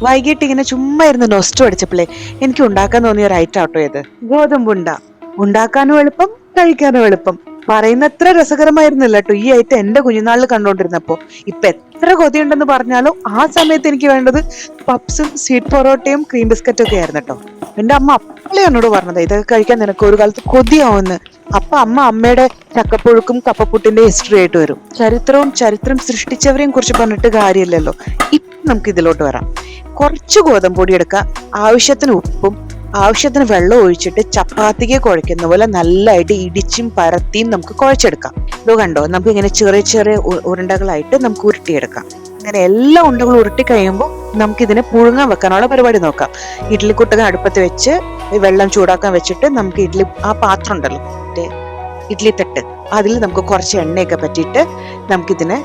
വൈകിട്ട് ഇങ്ങനെ ചുമ്മാ ഇരുന്ന് നൊസ്റ്റു അടിച്ചപ്പോഴേ എനിക്ക് ഉണ്ടാക്കാൻ തോന്നിയ ഒരു ഐറ്റം ആട്ടോ ഇത്. ഗോതമ്പുണ്ട. ഉണ്ടാക്കാനും എളുപ്പം, കഴിക്കാനും എളുപ്പം. പറയുന്നത്ര രസകരമായിരുന്നില്ല കേട്ടോ ഈ ഐറ്റം എന്റെ കുഞ്ഞുനാളിൽ കണ്ടോണ്ടിരുന്നപ്പോ. ഇപ്പൊ എത്ര കൊതിയുണ്ടെന്ന് പറഞ്ഞാലും ആ സമയത്ത് എനിക്ക് വേണ്ടത് പപ്സും സ്വീറ്റ് പൊറോട്ടയും ക്രീം ബിസ്ക്കറ്റും ഒക്കെ ആയിരുന്നു കേട്ടോ. എന്റെ അമ്മ അപ്പളേ എന്നോട് പറഞ്ഞത് ഇതൊക്കെ കഴിക്കാൻ നിനക്ക് ഒരു കാലത്ത് കൊതിയാവുമെന്ന്. അപ്പൊ അമ്മയുടെ ചക്കപ്പുഴുക്കും കപ്പപ്പുട്ടിന്റെ ഹിസ്റ്ററി ആയിട്ട് വരും. ചരിത്രം സൃഷ്ടിച്ചവരെയും കുറിച്ച് പറഞ്ഞിട്ട് കാര്യമില്ലല്ലോ. ഇപ്പൊ നമുക്ക് ഇതിലോട്ട് വരാം. കുറച്ച് ഗോതമ്പൊടി എടുക്കുക, ആവശ്യത്തിന് ഉപ്പും ആവശ്യത്തിന് വെള്ളം ഒഴിച്ചിട്ട് ചപ്പാത്തിക്ക് കുഴയ്ക്കുന്ന പോലെ നല്ലതായിട്ട് ഇടിച്ചും പരത്തിയും നമുക്ക് കുഴച്ചെടുക്കാം. ഇത് കണ്ടോ, നമുക്ക് ഇങ്ങനെ ചെറിയ ചെറിയ ഉരുണ്ടകളായിട്ട് നമുക്ക് ഉരുട്ടിയെടുക്കാം. അങ്ങനെ എല്ലാ ഉണ്ടകളും ഉരുട്ടി കഴിയുമ്പോൾ നമുക്ക് ഇതിനെ പുഴുങ്ങാൻ വെക്കാനുള്ള പരിപാടി നോക്കാം. ഇഡ്ഡലി കുട്ടകം അടുപ്പത്ത് വെച്ച് വെള്ളം ചൂടാക്കാൻ വെച്ചിട്ട് നമുക്ക് ആ പാത്രം ഉണ്ടല്ലോ, ഇഡ്ഡലി തട്ട്, അതിൽ നമുക്ക് കുറച്ച് എണ്ണയൊക്കെ പറ്റിയിട്ട് നമുക്കിതിനെ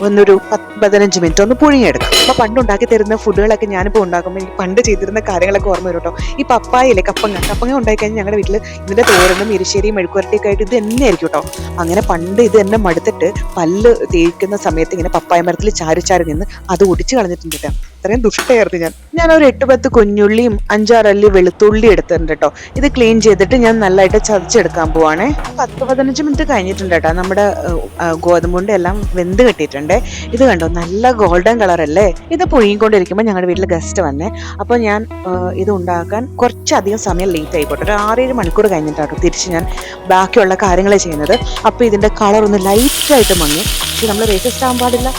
ഒന്നൊരു 10-15 മിനിറ്റ് ഒന്ന് പുഴുങ്ങിയെടുക്കാം. അപ്പൊ പണ്ട് ഉണ്ടാക്കി തരുന്ന ഫുഡുകളൊക്കെ ഞാനിപ്പോൾ ഉണ്ടാക്കുമ്പോൾ എനിക്ക് പണ്ട് ചെയ്തിരുന്ന കാര്യങ്ങളൊക്കെ ഓർമ്മ വരും കേട്ടോ. ഈ പപ്പായയില്ലേ, കപ്പങ്ങ ഉണ്ടാക്കി കഴിഞ്ഞാൽ ഞങ്ങളുടെ വീട്ടിൽ ഇതിന്റെ തോരനും എരിശ്ശേരിയും മെഴുക്കുവരട്ടിയൊക്കെ ആയിട്ട് ഇത് തന്നെ ആയിരിക്കും കേട്ടോ. അങ്ങനെ പണ്ട് ഇത് തന്നെ മടുത്തിട്ട് പല്ല് തേക്കുന്ന സമയത്ത് ഇങ്ങനെ പപ്പായ മരത്തിൽ ചാരി നിന്ന് അത് ഒടിച്ച് കളഞ്ഞിട്ടുണ്ട് കേട്ടോ. അത്രയും ദുഷ്ടയായിരുന്നു ഞാൻ ഒരു 8-10 കുഞ്ഞുള്ളിയും 5-6 അല്ലി വെളുത്തുള്ളി എടുത്തിട്ടുണ്ട് കേട്ടോ. ഇത് ക്ലീൻ ചെയ്തിട്ട് ഞാൻ നല്ലതായിട്ട് ചതച്ചെടുക്കാൻ പോവാണേ. 10-15 മിനിറ്റ് കഴിഞ്ഞിട്ടുണ്ട് കേട്ടോ. നമ്മുടെ ഗോതമ്പുണ്ട എല്ലാം വെന്ത് കെട്ടിയിട്ടുണ്ട്. ഇത് കണ്ടോ, നല്ല ഗോൾഡൻ കളർ അല്ലേ. ഇത് പുഴുങ്ങിക്കൊണ്ടിരിക്കുമ്പോൾ ഞങ്ങളുടെ വീട്ടിൽ ഗസ്റ്റ് വന്നേ. അപ്പോൾ ഞാൻ ഇത് ഉണ്ടാക്കാൻ കുറച്ചധികം സമയം ലേറ്റ് ആയിക്കോട്ടെ. ഒരു 6-7 മണിക്കൂർ കഴിഞ്ഞിട്ടാട്ടോ തിരിച്ച് ഞാൻ ബാക്കിയുള്ള കാര്യങ്ങൾ ചെയ്യുന്നത്. അപ്പോൾ ഇതിന്റെ കളർ ഒന്ന് ലൈറ്റായിട്ട് മങ്ങി. പക്ഷെ നമ്മൾ വേസ്റ്റ് ആകാൻ പാടില്ല.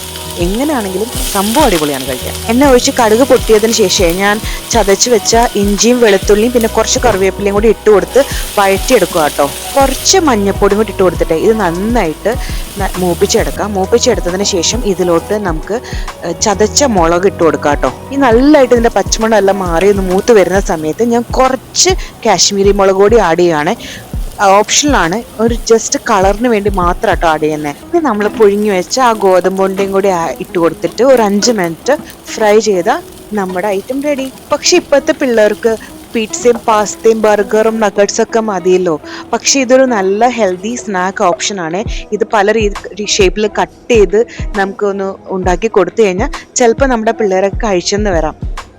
എങ്ങനെയാണെങ്കിലും സംഭവം അടിപൊളിയാണ് കഴിക്കാൻ. എണ്ണ ഒഴിച്ച് കടുക് പൊട്ടിയതിന് ശേഷം ഞാൻ ചതച്ച് വെച്ച ഇഞ്ചിയും വെളുത്തുള്ളിയും പിന്നെ കുറച്ച് കറിവേപ്പിലയും കൂടി ഇട്ട് കൊടുത്ത് വഴറ്റിയെടുക്കുക കേട്ടോ. കുറച്ച് മഞ്ഞപ്പൊടിയും കൂടി ഇട്ട് കൊടുത്തിട്ട് ഇത് നന്നായിട്ട് മൂപ്പിച്ചെടുത്തതിന് ശേഷം ഇതിലോട്ട് നമുക്ക് ചതച്ച മുളക് ഇട്ട് കൊടുക്കാം കേട്ടോ. ഈ നല്ലതായിട്ട് ഇതിന്റെ പച്ചമണം എല്ലാം മാറി ഒന്ന് മൂത്ത് വരുന്ന സമയത്ത് ഞാൻ കുറച്ച് കാശ്മീരി മുളക് കൂടി ആഡ് ചെയ്യുകയാണ്. ഓപ്ഷനിലാണ്, ഒരു ജസ്റ്റ് കളറിന് വേണ്ടി മാത്രം കേട്ടോ ആഡ് ചെയ്യുന്നത്. ഇത് നമ്മൾ പുഴുങ്ങി വെച്ച ആ ഗോതമ്പുണ്ടയും കൂടി ഇട്ട് കൊടുത്തിട്ട് ഒരു 5 മിനിറ്റ് ഫ്രൈ ചെയ്താൽ നമ്മുടെ ഐറ്റം റെഡി. പക്ഷെ ഇപ്പോഴത്തെ പിള്ളേർക്ക് പിസ്സയും പാസ്തയും ബർഗറും നഗറ്റ്സ് ഒക്കെ മതിയല്ലോ. പക്ഷെ ഇതൊരു നല്ല ഹെൽത്തി സ്നാക്ക് ഓപ്ഷനാണ്. ഇത് പല ഷേപ്പിൽ കട്ട് ചെയ്ത് നമുക്കൊന്ന് ഉണ്ടാക്കി കൊടുത്തു കഴിഞ്ഞാൽ ചിലപ്പോൾ നമ്മുടെ പിള്ളേരൊക്കെ കഴിച്ചെന്ന് വരാം.